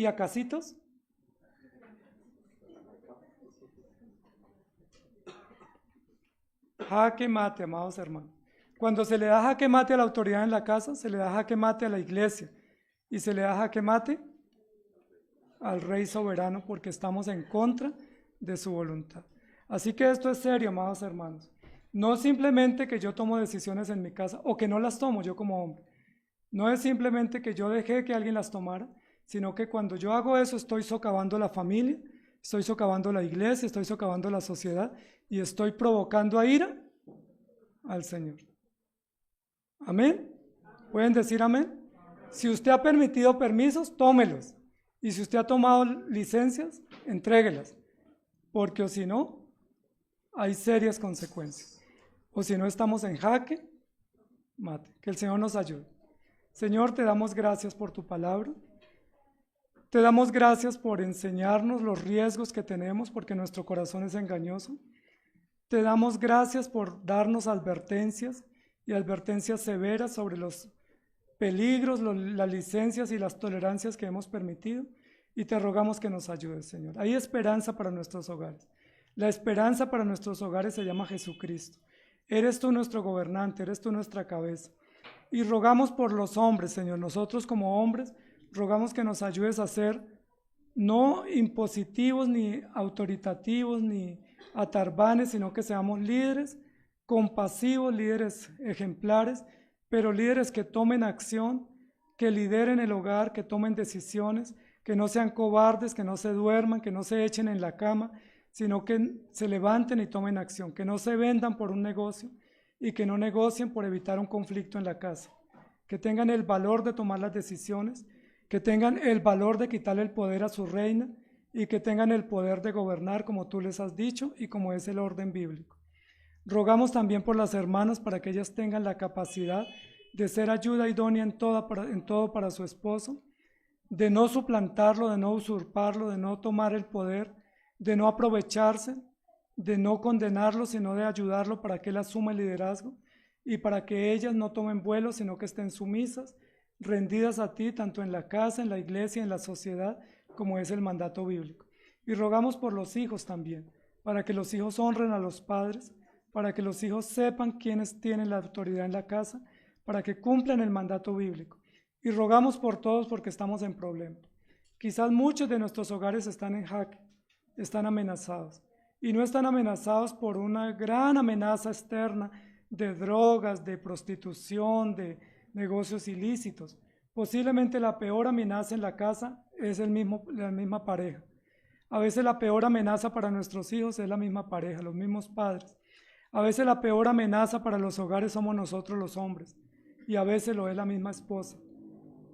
acasitos? Jaque mate, amados hermanos. Cuando se le da jaque mate a la autoridad en la casa, se le da jaque mate a la iglesia y se le da jaque mate al Rey soberano porque estamos en contra de su voluntad. Así que esto es serio, amados hermanos. No simplemente que yo tomo decisiones en mi casa o que no las tomo yo como hombre. No es simplemente que yo dejé que alguien las tomara, sino que cuando yo hago eso estoy socavando la familia, estoy socavando la iglesia, estoy socavando la sociedad y estoy provocando a ira al Señor. ¿Amén? ¿Pueden decir amén? Si usted ha permitido permisos, tómelos. Y si usted ha tomado licencias, entréguelas. Porque o si no, hay serias consecuencias. O si no, estamos en jaque mate. Que el Señor nos ayude. Señor, te damos gracias por tu palabra. Te damos gracias por enseñarnos los riesgos que tenemos porque nuestro corazón es engañoso. Te damos gracias por darnos advertencias y advertencias severas sobre los peligros, las licencias y las tolerancias que hemos permitido y te rogamos que nos ayudes, Señor. Hay esperanza para nuestros hogares. La esperanza para nuestros hogares se llama Jesucristo. Eres tú nuestro gobernante, eres tú nuestra cabeza. Y rogamos por los hombres, Señor. Nosotros como hombres rogamos que nos ayudes a ser no impositivos, ni autoritativos, ni atarbanes, sino que seamos líderes compasivos, líderes ejemplares, pero líderes que tomen acción, que lideren el hogar, que tomen decisiones, que no sean cobardes, que no se duerman, que no se echen en la cama, sino que se levanten y tomen acción, que no se vendan por un negocio y que no negocien por evitar un conflicto en la casa, que tengan el valor de tomar las decisiones, que tengan el valor de quitarle el poder a su reina y que tengan el poder de gobernar como tú les has dicho y como es el orden bíblico. Rogamos también por las hermanas para que ellas tengan la capacidad de ser ayuda idónea en todo para su esposo, de no suplantarlo, de no usurparlo, de no tomar el poder, de no aprovecharse, de no condenarlo, sino de ayudarlo para que él asuma el liderazgo y para que ellas no tomen vuelo, sino que estén sumisas, rendidas a ti, tanto en la casa, en la iglesia, en la sociedad, como es el mandato bíblico. Y rogamos por los hijos también, para que los hijos honren a los padres, para que los hijos sepan quiénes tienen la autoridad en la casa, para que cumplan el mandato bíblico. Y rogamos por todos porque estamos en problemas. Quizás muchos de nuestros hogares están en jaque, están amenazados. Y no están amenazados por una gran amenaza externa de drogas, de prostitución, de negocios ilícitos. Posiblemente la peor amenaza en la casa es la misma pareja. A veces la peor amenaza para nuestros hijos es la misma pareja, los mismos padres. A veces la peor amenaza para los hogares somos nosotros los hombres y a veces lo es la misma esposa.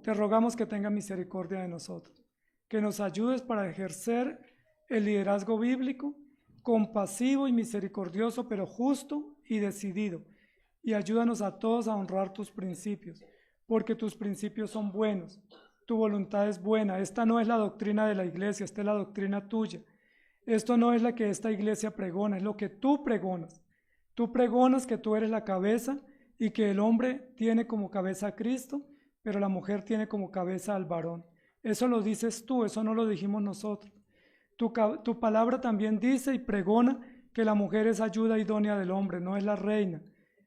Te rogamos que tengas misericordia de nosotros, que nos ayudes para ejercer el liderazgo bíblico, compasivo y misericordioso, pero justo y decidido. Y ayúdanos a todos a honrar tus principios, porque tus principios son buenos, tu voluntad es buena. Esta no es la doctrina de la iglesia, esta es la doctrina tuya. Esto no es la que esta iglesia pregona, es lo que tú pregonas. Tú pregonas que tú eres la cabeza y que el hombre tiene como cabeza a Cristo, pero la mujer tiene como cabeza al varón. Eso lo dices tú, eso no lo dijimos nosotros. Tu palabra también dice y pregona que la mujer es ayuda idónea del hombre, no es la reina.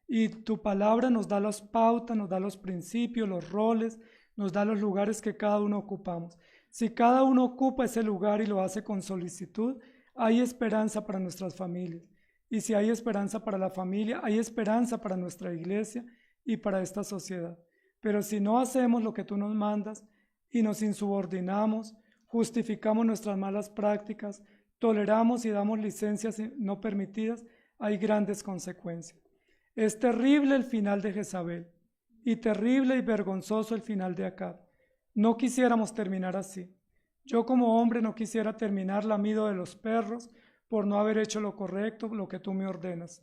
Y tu palabra nos da las pautas, nos da los principios, los roles, nos da los lugares que cada uno ocupamos. Si cada uno ocupa ese lugar y lo hace con solicitud, hay esperanza para nuestras familias. Y si hay esperanza para la familia, hay esperanza para nuestra iglesia y para esta sociedad. Pero si no hacemos lo que tú nos mandas y nos insubordinamos, justificamos nuestras malas prácticas, toleramos y damos licencias no permitidas, hay grandes consecuencias. Es terrible el final de Jezabel y terrible y vergonzoso el final de Acab. No quisiéramos terminar así. Yo como hombre no quisiera terminar lamido de los perros por no haber hecho lo correcto, lo que tú me ordenas.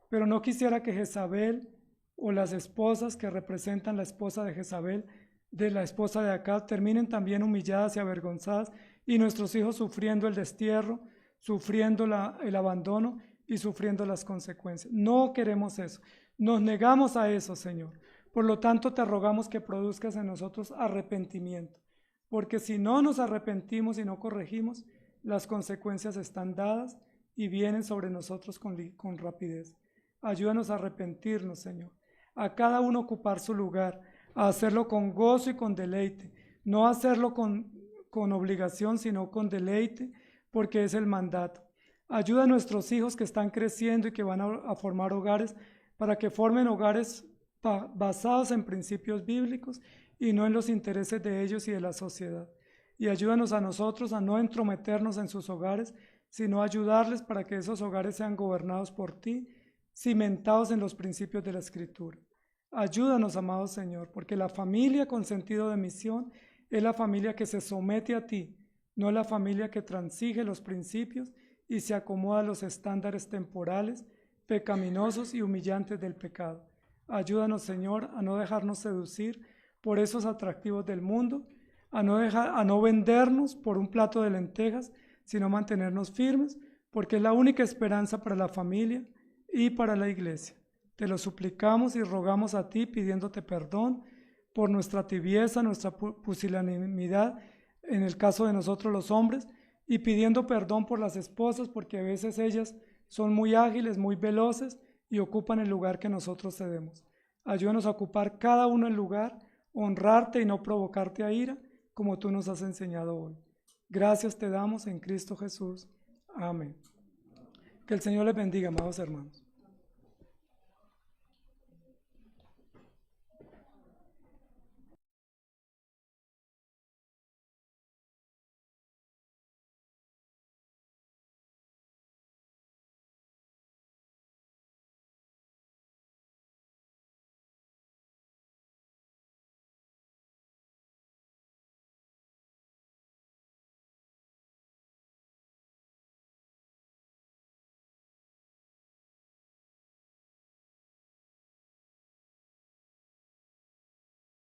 Pero no quisiera que Jezabel o las esposas que representan la esposa de Jezabel, de la esposa de Acab, terminen también humilladas y avergonzadas y nuestros hijos sufriendo el destierro, sufriendo el abandono y sufriendo las consecuencias. No queremos eso. Nos negamos a eso, Señor. Por lo tanto, te rogamos que produzcas en nosotros arrepentimiento, porque si no nos arrepentimos y no corregimos, las consecuencias están dadas y vienen sobre nosotros con rapidez. Ayúdanos a arrepentirnos, Señor, a cada uno ocupar su lugar, a hacerlo con gozo y con deleite, no hacerlo con obligación, sino con deleite, porque es el mandato. Ayuda a nuestros hijos que están creciendo y que van a formar hogares, para que formen hogares basados en principios bíblicos y no en los intereses de ellos y de la sociedad. Y ayúdanos a nosotros a no entrometernos en sus hogares, sino ayudarles para que esos hogares sean gobernados por ti, cimentados en los principios de la Escritura. Ayúdanos, amado Señor, porque la familia con sentido de misión es la familia que se somete a ti, no la familia que transige los principios y se acomoda a los estándares temporales, pecaminosos y humillantes del pecado. Ayúdanos, Señor, a no dejarnos seducir por esos atractivos del mundo, a no vendernos por un plato de lentejas, sino mantenernos firmes, porque es la única esperanza para la familia y para la iglesia. Te lo suplicamos y rogamos a ti, pidiéndote perdón por nuestra tibieza, nuestra pusilanimidad, en el caso de nosotros los hombres, y pidiendo perdón por las esposas, porque a veces ellas son muy ágiles, muy veloces, y ocupan el lugar que nosotros cedemos. Ayúdanos a ocupar cada uno el lugar, honrarte y no provocarte a ira, como tú nos has enseñado hoy. Gracias te damos en Cristo Jesús. Amén. Que el Señor les bendiga, amados hermanos.